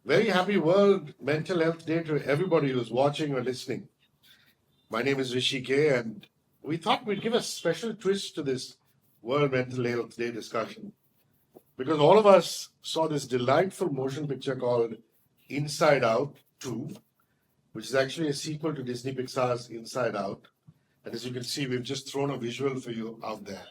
Very happy World Mental Health Day to everybody who's watching or listening. My name is Rishi K, and we thought we'd give a special twist to this World Mental Health Day discussion because all of us saw this delightful motion picture called Inside Out 2, which is actually a sequel to Disney Pixar's Inside Out. And as you can see, we've just thrown a visual for you out there.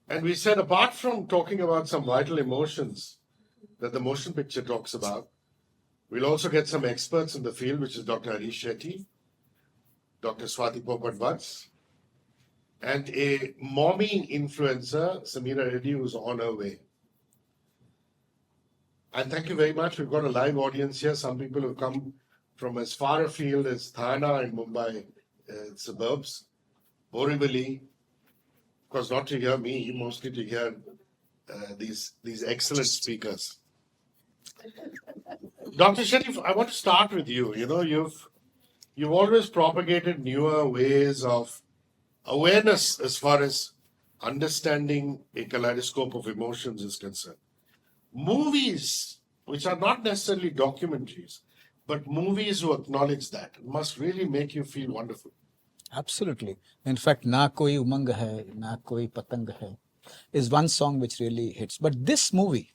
And we said, apart from talking about some vital emotions that the motion picture talks about, we'll also get some experts in the field, which is Dr. Harish Shetty, Dr. Swati Popat Vats, and a mommy influencer, Sameera Reddy, who's on her way. And thank you very much. We've got a live audience here. Some people have come from as far afield as Thane in Mumbai suburbs, Borivali, of course, not to hear me, mostly to hear these excellent speakers. Dr. Shetty, I want to start with you. You know, you've always propagated newer ways of awareness as far as understanding a kaleidoscope of emotions is concerned. Movies, which are not necessarily documentaries, but movies who acknowledge that, must really make you feel wonderful. Absolutely. In fact, Na Koi Umang Hai, Na Koi Patang Hai is one song which really hits. But this movie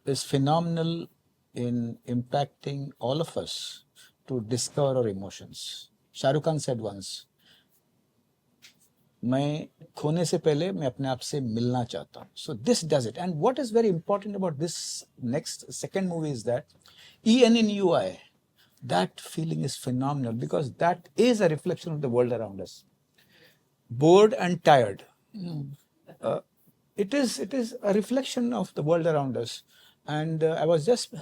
is phenomenal in impacting all of us to discover our emotions. Shah Rukh Khan said once, मैं खोने से पहले मैं अपने आप से मिलना चाहता हूँ. So this does it. And what is very important about this second movie is that ENNUI, that feeling is phenomenal because that is a reflection of the world around us. Bored and tired. It is a reflection of the world around us. And I was just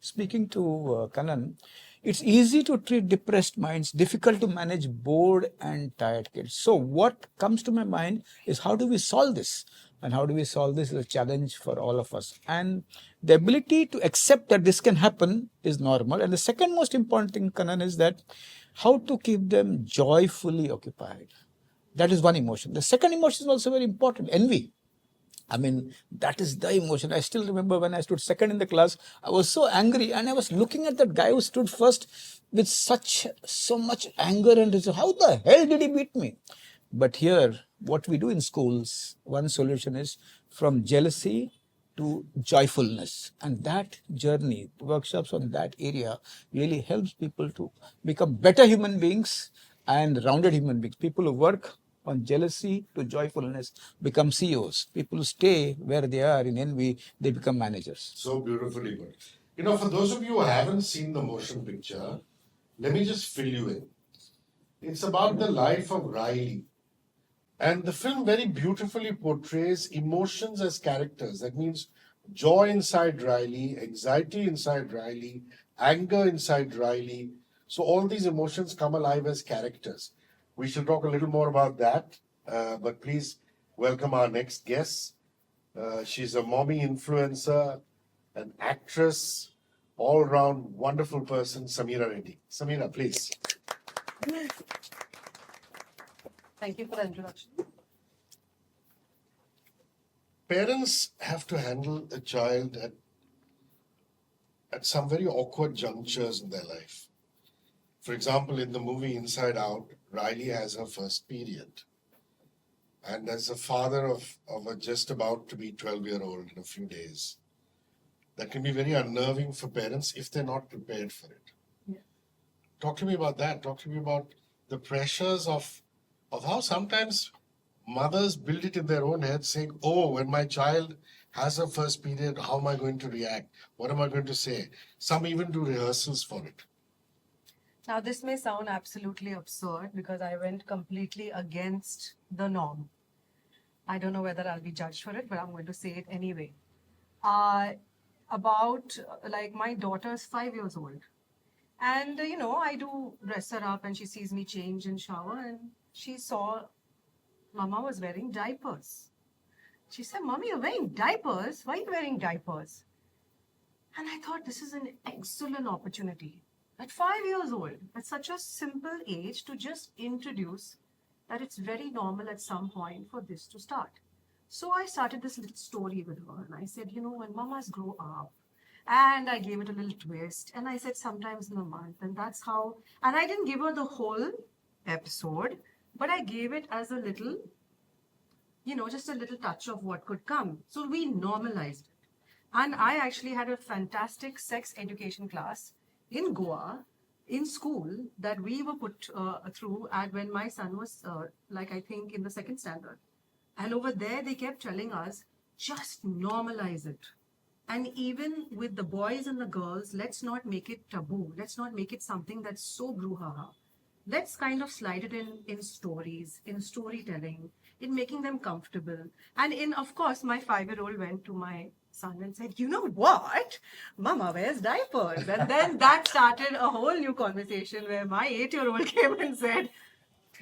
speaking to Kanan. It's easy to treat depressed minds, difficult to manage bored and tired kids. So what comes to my mind is how do we solve this? And how do we solve this is a challenge for all of us. And the ability to accept that this can happen is normal. And the second most important thing, Kanan, is that how to keep them joyfully occupied. That is one emotion. The second emotion is also very important, envy. I mean, that is the emotion. I still remember when I stood second in the class, I was so angry and I was looking at that guy who stood first with so much anger and how the hell did he beat me? But here, what we do in schools, one solution is from jealousy to joyfulness. And that journey, workshops on that area really helps people to become better human beings and rounded human beings. People who work on jealousy to joyfulness become CEOs. People who stay where they are in envy, they become managers. So beautifully put. You know, for those of you who haven't seen the motion picture, let me just fill you in. It's about the life of Riley. And the film very beautifully portrays emotions as characters. That means joy inside Riley, anxiety inside Riley, anger inside Riley. So all these emotions come alive as characters. We shall talk a little more about that. But please welcome our next guest. She's a mommy influencer, an actress, all-round wonderful person, Sameera Reddy. Sameera, please. Thank you for the introduction. Parents have to handle a child at some very awkward junctures in their life. For example, in the movie Inside Out, Riley has her first period. And as a father of a just about to be 12-year-old in a few days, that can be very unnerving for parents if they're not prepared for it. Yeah. Talk to me about that. Talk to me about the pressures of how sometimes mothers build it in their own heads saying, oh, when my child has her first period, how am I going to react? What am I going to say? Some even do rehearsals for it. Now, this may sound absolutely absurd because I went completely against the norm. I don't know whether I'll be judged for it, but I'm going to say it anyway. My daughter's 5 years old. And, I do dress her up and she sees me change and shower and she saw Mama was wearing diapers. She said, Mommy, you're wearing diapers? Why are you wearing diapers? And I thought this is an excellent opportunity. At 5 years old, at such a simple age, to just introduce that it's very normal at some point for this to start. So I started this little story with her and I said, when mamas grow up, And I gave it a little twist. And I said sometimes in a month. And that's how, and I didn't give her the whole episode, but I gave it as a little, just a little touch of what could come. So we normalized it. And I actually had a fantastic sex education class in Goa, in school, that we were put through at when my son was, I think, in the second standard. And over there, they kept telling us, just normalize it. And even with the boys and the girls, let's not make it taboo. Let's not make it something that's so brouhaha. Let's kind of slide it in stories, in storytelling, in making them comfortable. And of course, my 5-year-old went to my son and said, you know what? Mama wears diapers. And then that started a whole new conversation where my 8-year-old came and said,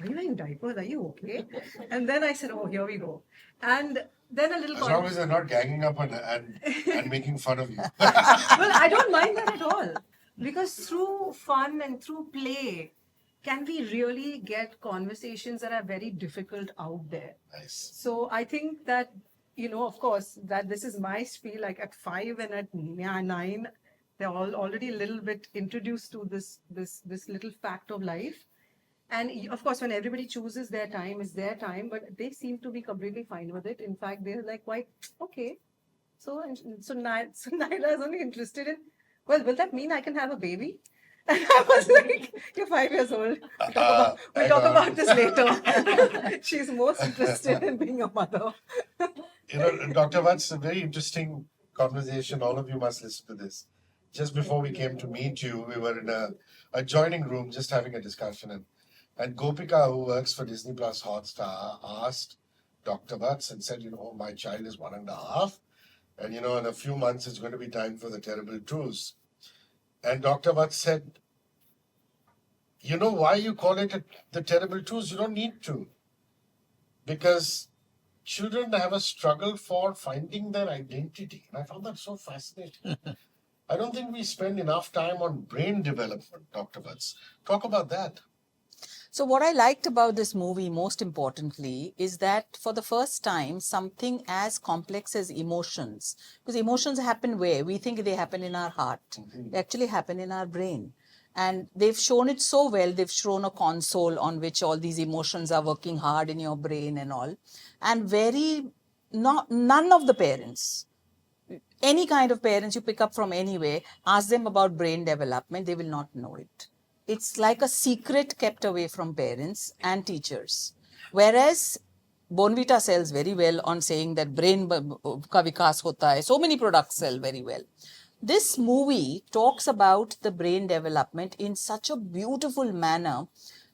are you wearing diapers? Are you okay? And then I said, oh, here we go. And then a little As long as they're not ganging up and making fun of you. Well, I don't mind that at all. Because through fun and through play, can we really get conversations that are very difficult out there? Nice. So I think that, of course, that this is my spiel, like at 5 and at 9, they're all already a little bit introduced to this little fact of life. And of course, when everybody chooses their time, it's their time, but they seem to be completely fine with it. In fact, they're like, quite, okay. So Naila is only interested in, well, will that mean I can have a baby? And I was like, you're 5 years old. We'll talk about this later. She's most interested in being a mother. Dr. Vats, a very interesting conversation. All of you must listen to this. Just before we came to meet you, we were in a adjoining room just having a discussion. And Gopika, who works for Disney Plus Hotstar, asked Dr. Vats and said, my child is 1.5. And, in a few months, it's going to be time for the terrible twos. And Dr. Vats said, why you call it the terrible twos? You don't need to. Because children have a struggle for finding their identity. And I found that so fascinating. I don't think we spend enough time on brain development, Dr. Vats. Talk about that. So what I liked about this movie, most importantly, is that for the first time, something as complex as emotions, because emotions happen where? We think they happen in our heart. They actually happen in our brain. And they've shown it so well. They've shown a console on which all these emotions are working hard in your brain and all. And none of the parents, any kind of parents you pick up from anywhere, ask them about brain development, they will not know it. It's like a secret kept away from parents and teachers. Whereas Bonvita sells very well on saying that brain ka vikas hota hai. So many products sell very well. This movie talks about the brain development in such a beautiful manner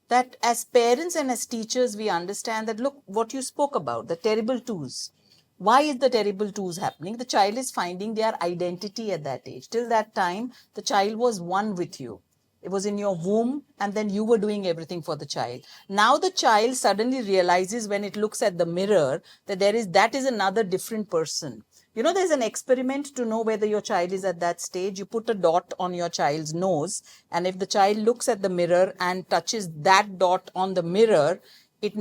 that as parents and as teachers, we understand that, look, what you spoke about, the terrible twos. Why is the terrible twos happening? The child is finding their identity at that age. Till that time, the child was one with you. It was in your womb and then you were doing everything for the child. Now the child suddenly realizes when it looks at the mirror that that is another different person. There's an experiment to know whether your child is at that stage. You put a dot on your child's nose, and if the child looks at the mirror and touches that dot on the mirror, it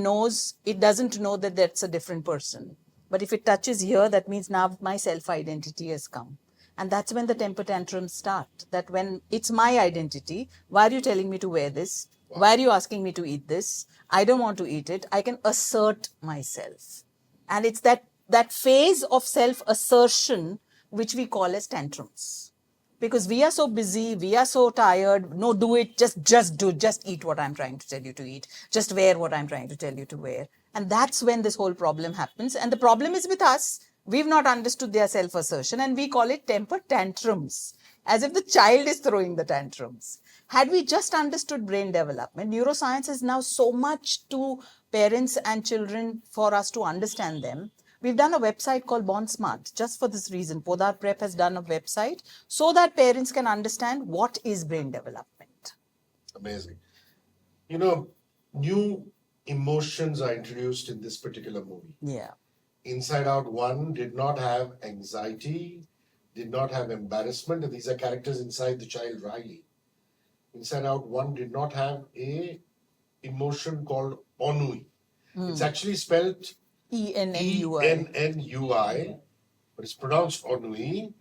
doesn't know that that's a different person. But if it touches here, that means now my self-identity has come. And that's when the temper tantrums start. That when it's my identity, why are you telling me to wear this? Why are you asking me to eat this? I don't want to eat it. I can assert myself. And it's that phase of self-assertion which we call as tantrums. Because we are so busy, we are so tired. No, do it. Just eat what I'm trying to tell you to eat. Just wear what I'm trying to tell you to wear. And that's when this whole problem happens. And the problem is with us. We've not understood their self-assertion and we call it temper tantrums, as if the child is throwing the tantrums. Had we just understood brain development, neuroscience is now so much to parents and children for us to understand them. We've done a website called Born Smart, just for this reason. Podar Prep has done a website so that parents can understand what is brain development. Amazing. New emotions are introduced in this particular movie. Yeah. Inside Out 1 did not have anxiety, did not have embarrassment. And these are characters inside the child Riley. Inside Out 1 did not have a emotion called ennui. It's actually spelled E-N-N-U-I. E-N-N-U-I, but it's pronounced ennui.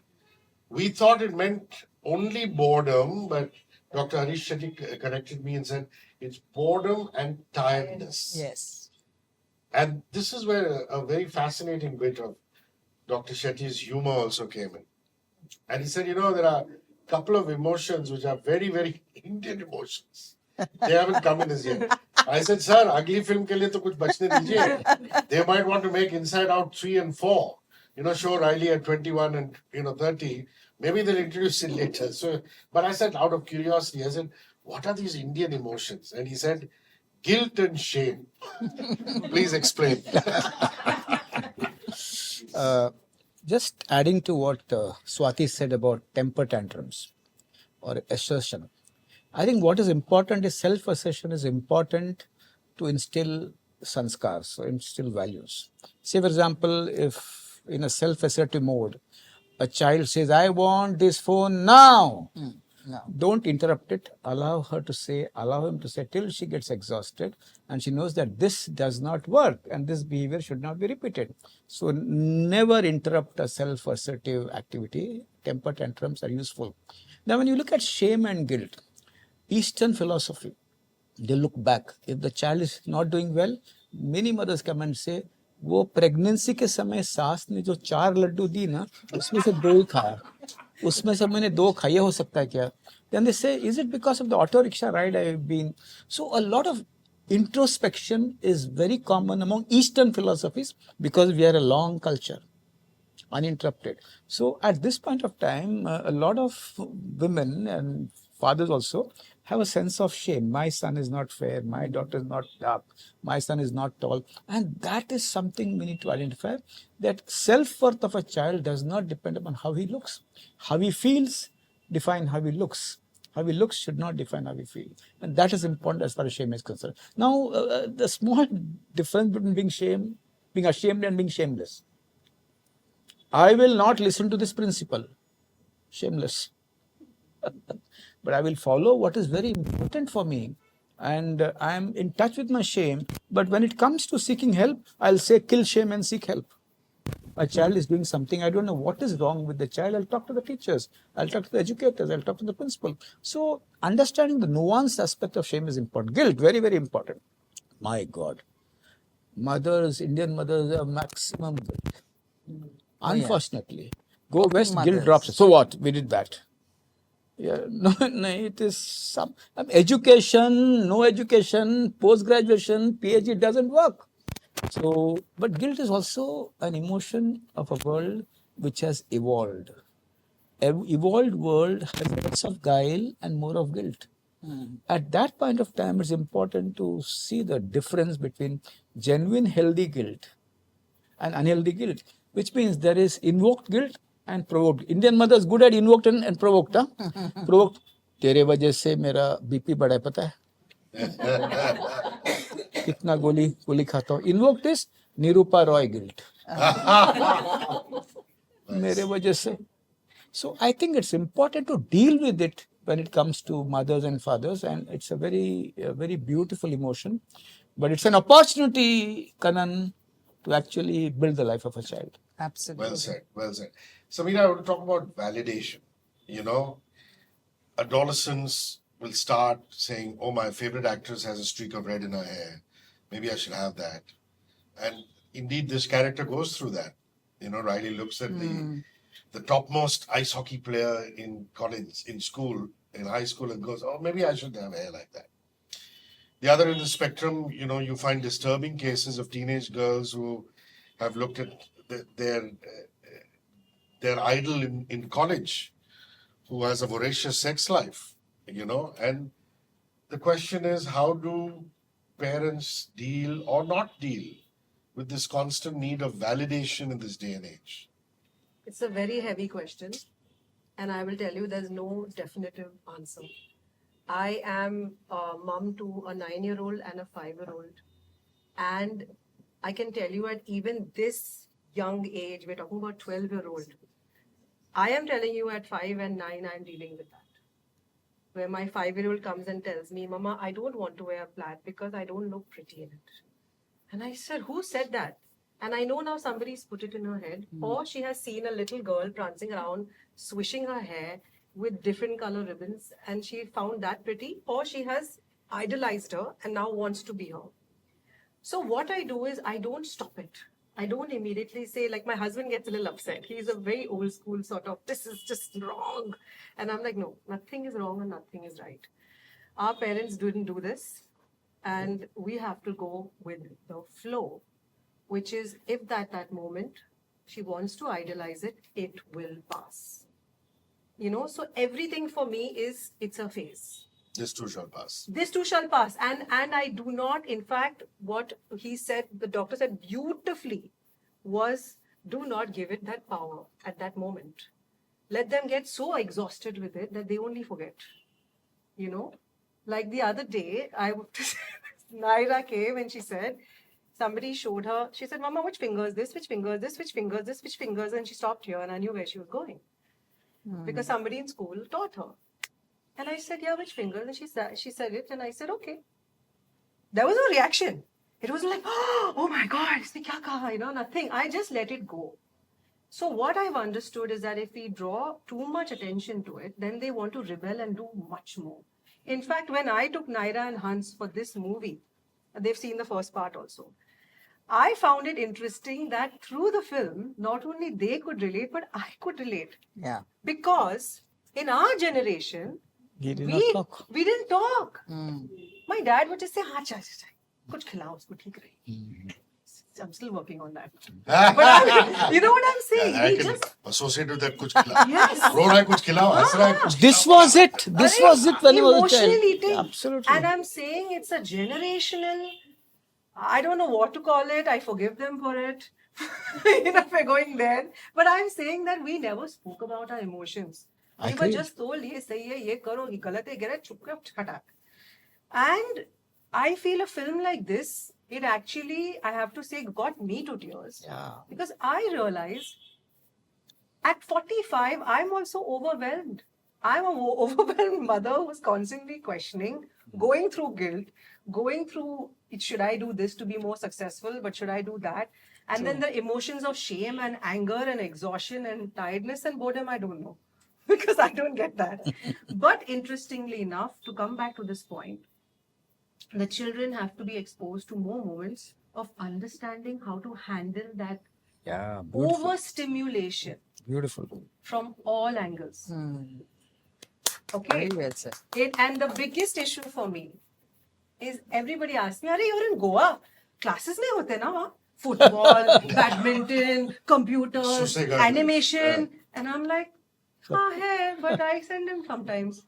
We thought it meant only boredom, but Dr. Harish Shetty corrected me and said it's boredom and tiredness. Yes. And this is where a very fascinating bit of Dr. Shetty's humor also came in. And he said, there are a couple of emotions which are very, very Indian emotions. They haven't come in as yet. I said, sir, अगली film के लिए तो कुछ बचने दीजिए. They might want to make Inside Out 3 and 4. Show Riley at 21 and 30. Maybe they'll introduce it later. So, but I said, out of curiosity, I said, what are these Indian emotions? And he said, guilt and shame. Please explain. Just adding to what Swati said about temper tantrums or assertion. I think what is important is self-assertion is important to instill sanskars, so instill values. Say, for example, if in a self-assertive mode, a child says, I want this phone now. No. Don't interrupt it. Allow him to say till she gets exhausted and she knows that this does not work and this behavior should not be repeated. So never interrupt a self-assertive activity. Temper tantrums are useful. Now, when you look at shame and guilt, Eastern philosophy, they look back. If the child is not doing well, many mothers come and say, वो pregnancy के समय सास ने जो 4 लड्डू दी ना, उसमें से 2 ही खाया. उसमें से मैंने 2 खाए, हो सकता है क्या? Then they say, is it because of the auto rickshaw ride I have been? So a lot of introspection is very common among Eastern philosophies because we are a long culture, uninterrupted. So at this point of time, a lot of women and fathers also have a sense of shame. My son is not fair, my daughter is not dark, my son is not tall. And that is something we need to identify, that self-worth of a child does not depend upon how he looks. How he feels define how he looks. How he looks should not define how he feels. And that is important as far as shame is concerned. Now, the small difference between being ashamed and being shameless. I will not listen to this principle. Shameless. But I will follow what is very important for me. And I am in touch with my shame. But when it comes to seeking help, I'll say kill shame and seek help. A child is doing something, I don't know what is wrong with the child, I'll talk to the teachers, I'll talk to the educators, I'll talk to the principal. So understanding the nuanced aspect of shame is important. Guilt, very, very important. My God. Indian mothers have maximum guilt. Unfortunately. Go west, guilt drops. So what? We did that. Yeah, no, it is some education, no education, post-graduation, PhD doesn't work. So, but guilt is also an emotion of a world which has evolved. Evolved world has less of guile and more of guilt. At that point of time, it's important to see the difference between genuine healthy guilt and unhealthy guilt, which means there is invoked guilt and provoked. Indian mothers good at invoked and provoked. Huh? Provoked. तेरे वजह से मेरा BP बढ़ा है, पता है? कितना गोली खाता हूँ. Invoked is Nirupa Roy guilt. मेरे वजह से. So I think it's important to deal with it when it comes to mothers and fathers, and it's a very beautiful emotion, but it's an opportunity, Kanan, to actually build the life of a child. Absolutely. Well said, well said. Sameera, I want to talk about validation. Adolescents will start saying, oh, my favorite actress has a streak of red in her hair. Maybe I should have that. And indeed, this character goes through that. Riley looks at the topmost ice hockey player in college, in school, in high school, and goes, oh, maybe I should have hair like that. The other end of the spectrum, you find disturbing cases of teenage girls who have looked at their idol in college, who has a voracious sex life, and the question is, how do parents deal or not deal with this constant need of validation in this day and age? It's a very heavy question, and I will tell you there's no definitive answer. I am a mom to a 9-year-old and a 5-year-old, and I can tell you at even this young age, we're talking about 12-year-old, I am telling you at 5 and 9, I'm dealing with that. Where my 5-year-old comes and tells me, Mama, I don't want to wear a plaid because I don't look pretty in it. And I said, who said that? And I know now somebody's put it in her head, or she has seen a little girl prancing around, swishing her hair with different color ribbons, and she found that pretty, or she has idolized her and now wants to be her. So what I do is I don't stop it. I don't immediately say, like my husband gets a little upset. He's a very old school sort of, this is just wrong. And I'm like, no, nothing is wrong and nothing is right. Our parents didn't do this. And we have to go with the flow, which is if that moment she wants to idolize it, it will pass. You know, so everything for me is, it's a phase. This too shall pass. This too shall pass. And I do not, in fact, what he said, the doctor said beautifully was, do not give it that power at that moment. Let them get so exhausted with it that they only forget. You know, like the other day, Naira came and she said, somebody showed her, she said, Mama, which finger is this? Which finger is this? Which finger is this? Which finger is this? And she stopped here and I knew where she was going. Because somebody in school taught her. And I said, yeah, which finger? And she said it, and I said, okay. There was no reaction. It was like, oh my God, isne kya kaha? You know, nothing. I just let it go. So what I've understood is that if we draw too much attention to it, then they want to rebel and do much more. In fact, when I took Naira and Hans for this movie, they've seen the first part also. I found it interesting that through the film, not only they could relate, but I could relate. Yeah. Because in our generation, He did not talk. we didn't talk. My dad would just say, "Ha, cha, cha, cha. Kuch khilao usko, theek rahe." I'm still working on that. But I mean, you know what I'm saying? I He can just, associate with that kuch khilao. yes. Ro raha hai kuch khilao, has raha hai kuch This was it. This was it when I was a Emotional child. eating. Absolutely. And I'm saying it's a generational, I don't know what to call it. I forgive them for it. You know, if we're going there. But I'm saying that we never spoke about our emotions. We were Agreed. just told, ye sahi hai, ye karo, ye galat hai, get it, chup kar, chatak. And I feel a film like this, it actually, I have to say, got me to tears. Yeah. Because I realized at 45, I'm also overwhelmed. I'm an overwhelmed mother who's constantly questioning, going through guilt, going through, should I do this to be more successful, but should I do that? And then the emotions of shame and anger and exhaustion and tiredness and boredom, I don't know. Because I don't get that. But interestingly enough, to come back to this point, the children have to be exposed to more moments of understanding how to handle that Yeah, beautiful. overstimulation Beautiful. from all angles. Okay. Very well said. And the biggest issue for me is everybody asks me, "Are you're in Goa? Classes nahi hote na wahan? Football, badminton, computers, Susega. animation." And I'm like, hai, but I send him sometimes.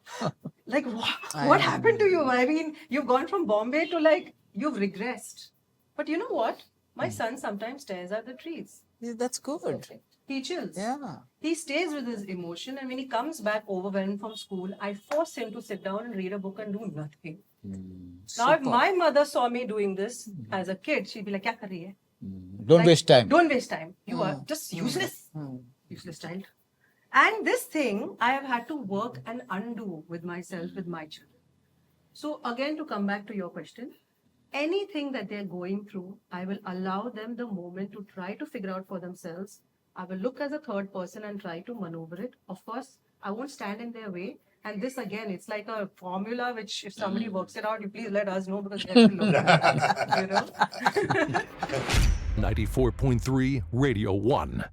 Like, what happened to you? I mean, you've gone from Bombay to like, you've regressed. But you know what? My son sometimes stares at the trees. Yeah, that's good. He chills. Yeah. He stays with his emotion, and when he comes back overwhelmed from school, I force him to sit down and read a book and do nothing. Now, if my mother saw me doing this as a kid, she'd be like, "Kya kar rahi hai?" Don't Like, waste time. Don't waste time. You are just useless. Useless child. And this thing I have had to work and undo with myself, with my children. So again, to come back to your question, anything that they're going through, I will allow them the moment to try to figure out for themselves. I will look as a third person and try to maneuver it. Of course, I won't stand in their way. And this again, it's like a formula which if somebody works it out, you please let us know because we have to look at it, you know. 94.3 Radio 1.